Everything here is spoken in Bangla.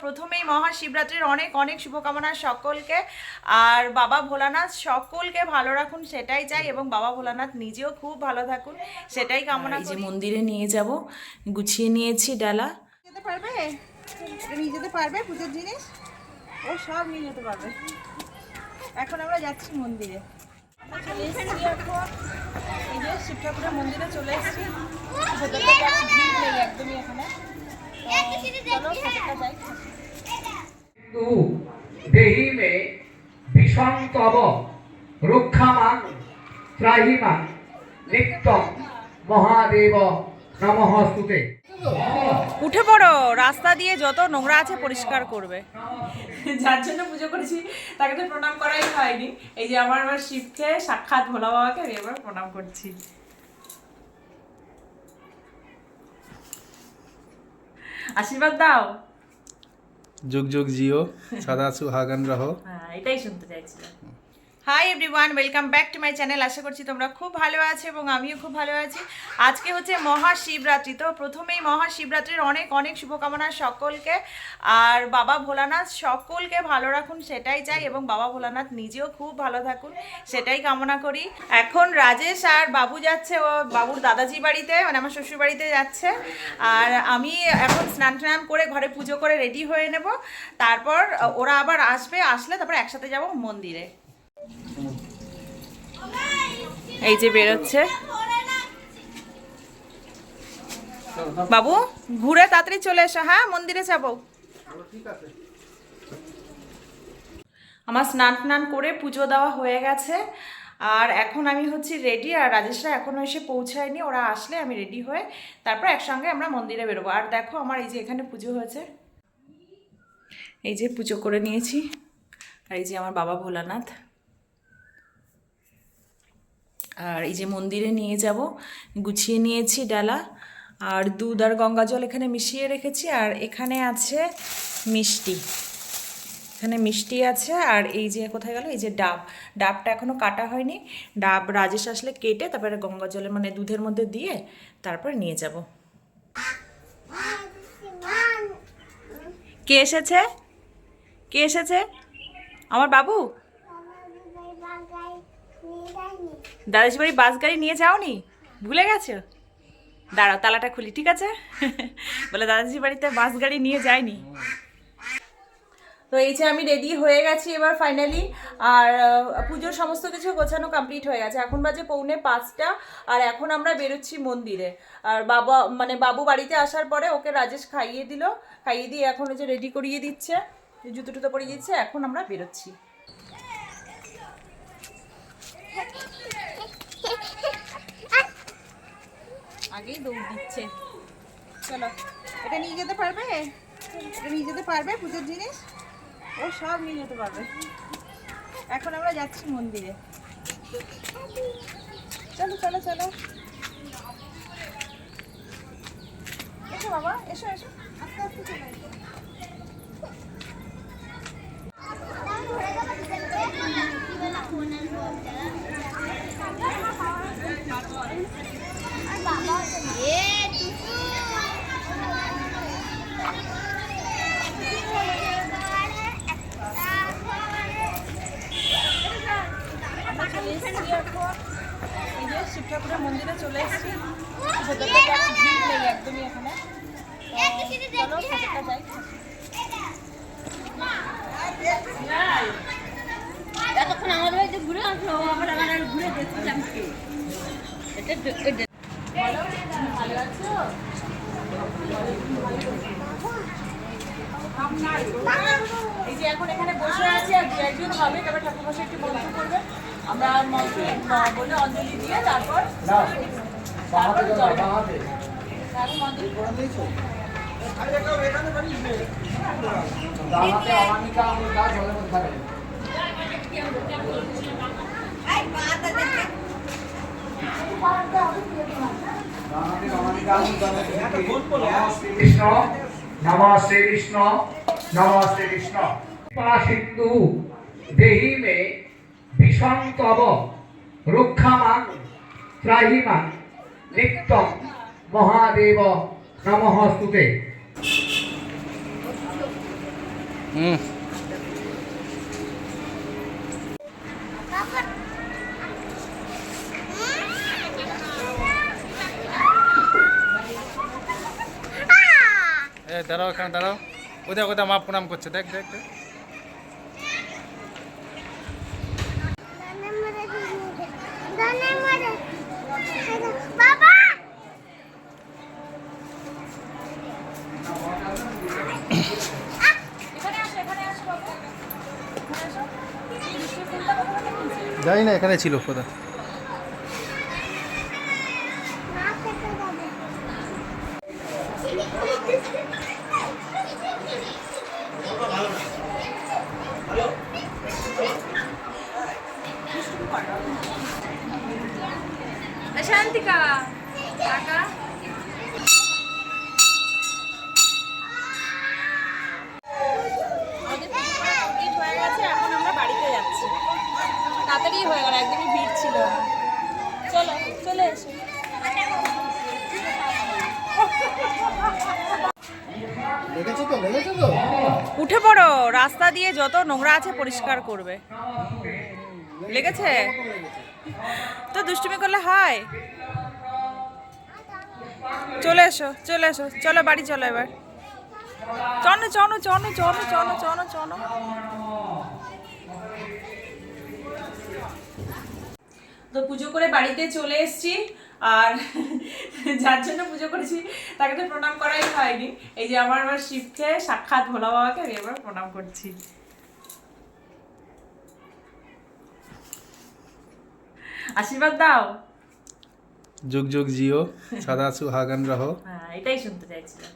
প্রথমেই মহাশিবরাত্রির অনেক অনেক শুভকামনা সকলকে। আর বাবা ভোলানাথ সকলকে ভালো রাখুন সেটাই চাই, এবং বাবা ভোলানাথ নিজেও খুব ভালো থাকুন সেটাই কামনা করি। মন্দিরে নিয়ে যাব, গুছিয়ে নিয়েছি ডালা। যেতে পারবে, নিয়ে যেতে পারবে পুজোর জিনিস, ও সব নিয়ে যেতে পারবে। এখন আমরা যাচ্ছি মন্দিরে। চলে এসেছি এখন, এই যে শিব ঠাকুরের মন্দিরে চলে এসেছি। ভিড় নেই একদমই এখানে। চলো ভেতরটা যাই। तू देहि मे भीषण तव रुक्षामां त्राहिमां नित्यं महादेव नमःस्तुते। উঠে পড়ো, রাস্তা দিয়ে যত নোংরা আছে পরিষ্কার করবে। যার জন্য পুজো করেছি তাকে তো প্রণাম করাই হয়নি। এই যে আমার শিবকে সাক্ষাৎ ভোলা বাবাকে আমি এবার প্রণাম করছি। আশীর্বাদ দাও। যুগ যুগ জিও, সদা সুহাগন রহো। হ্যাঁ, এটাই শুনতে চাইছিলাম। Hi everyone, welcome back to my channel. আশা করছি তোমরা খুব ভালো আছো এবং আমিও খুব ভালো আছি। আজকে হচ্ছে মহাশিবরাত্রি, তো প্রথমেই মহাশিবরাত্রির অনেক অনেক শুভকামনা সকলকে। আর বাবা ভোলানাথ সকলকে ভালো রাখুন সেটাই চাই, এবং বাবা ভোলানাথ নিজেও খুব ভালো থাকুন সেটাই কামনা করি। এখন রাজেশ আর বাবু যাচ্ছে ও বাবুর দাদাজি বাড়িতে, মানে আমার শ্বশুর বাড়িতে যাচ্ছে। আর আমি এখন স্নান টান করে ঘরে পুজো করে রেডি হয়ে নেব। তারপর ওরা আবার আসলে তারপর একসাথে যাব মন্দিরে। এই যে বেরোচ্ছে বাবু, ঘুরে তাড়াতাড়ি চলে এসো। হ্যাঁ, মন্দিরে যাবো। আমার স্নান টান করে পুজো দেওয়া হয়ে গেছে, আর এখন আমি হচ্ছি রেডি। আর রাজেশরা এখনও এসে পৌঁছায়নি, ওরা আসলে আমি রেডি হয়ে তারপর একসঙ্গে আমরা মন্দিরে বেরোবো। আর দেখো আমার এই যে এখানে পুজো হয়েছে, এই যে পুজো করে নিয়েছি। আর এই যে আমার বাবা ভোলানাথ। আর এই যে মন্দিরে নিয়ে যাব, গুছিয়ে নিয়েছি ডালা। আর দুধ আর গঙ্গা জল এখানে মিশিয়ে রেখেছি। আর এখানে আছে মিষ্টি, এখানে মিষ্টি আছে। আর এই যে কোথায় গেল, এই যে ডাবটা এখনও কাটা হয়নি। ডাব রাজেশ আসলে কেটে তারপরে গঙ্গা জলে মানে দুধের মধ্যে দিয়ে তারপর নিয়ে যাব। কে এসেছে, কে এসেছে? আমার বাবু। দাদাজি বাড়ি বাস গাড়ি নিয়ে যাওনি, ভুলে গেছো? দাঁড়াও তালাটা খুলি, ঠিক আছে? বলে দাদাজি বাড়িতে বাস গাড়ি নিয়ে যায়নি। তো এই যে আমি রেডি হয়ে গেছি এবার ফাইনালি। আর পুজোর সমস্ত কিছু গোছানো কমপ্লিট হয়ে গেছে। এখন বাজে 4:45। আর এখন আমরা বেরোচ্ছি মন্দিরে। আর বাবু বাড়িতে আসার পরে ওকে রাজেশ খাইয়ে দিয়ে এখন ওই যে রেডি করিয়ে দিচ্ছে, জুতো টুতো পরিয়ে দিচ্ছে। এখন আমরা বেরোচ্ছি। আগেই দৌড় দিচ্ছে। চলো, এটা নিয়ে যেতে পারবে, এটা নিয়ে যেতে পারবে পুজোর জিনিস, ও সব নিয়ে যেতে পারবে। এখন আমরা যাচ্ছি মন্দিরে। চলো চলো চলো, এসো বাবা, এসো এসো, আস্তে আস্তে চলে এসো। এই যে শিব ঠাকুরের মন্দিরে চলে এসেছি। ভেতরটা ভিড় নেই একদমই এখানে। চলো ভেতরটা যাই। এতক্ষণ আমাদের বাড়িতে ঘুরে আসলো, আবার আমরা ঘুরে দেখছিলাম কি ভালো আছো? এই যে এখন এখানে বসে আছি, আর দু একজন হবে, তারপর ঠাকুর মশাই একটু মন্ত্র করবে। আমরা মন্ত্র বলে অঞ্জলি দিয়ে তারপর कृष्ण नमस्ते कृष्ण नमस्ते कृष्ण। सिंधु देहि मे भीषण तव रुक्षामां त्राहिमां नित्यं महादेव नमःस्तुते। হুম এ দাঁড়াও, এখানে দাঁড়াও। কোথায় কোথায় মা প্রণাম করছে, দেখ দেখ দেখ। বাবা যাই না, এখানে ছিল কোথা। মা খেতে যাবে শান্তিকা কাকা হয়ে গেছে, এখন আমরা বাড়িতে যাচ্ছি। তাড়াতাড়ি হয়ে গেল, একদমই ভিড় ছিল না। চলো চলে এসো। উঠে পড়ো, রাস্তা দিয়ে যত নোংরা আছে পরিষ্কার করবে। লেগেছে তো, দুষ্টুমি করলে হয়। চলে এসো চলে এসো, চলো বাড়ি চলো এবার। চলো চলো চলো চলো চলো চলো চলো। তো পুজো করে বাড়িতে চলে এসেছি, আর যার জন্য পুজো করেছি তাকে তো প্রণাম করাই হয়নি। এই যে আমার শিবকে, সাক্ষাৎ ভোলা বাবাকে আমি এবার প্রণাম করছি। আশীর্বাদ দাও। যুগ যুগ জিও, সদা সুহাগন রহো। হ্যাঁ, এটাই শুনতে চাইছিলাম।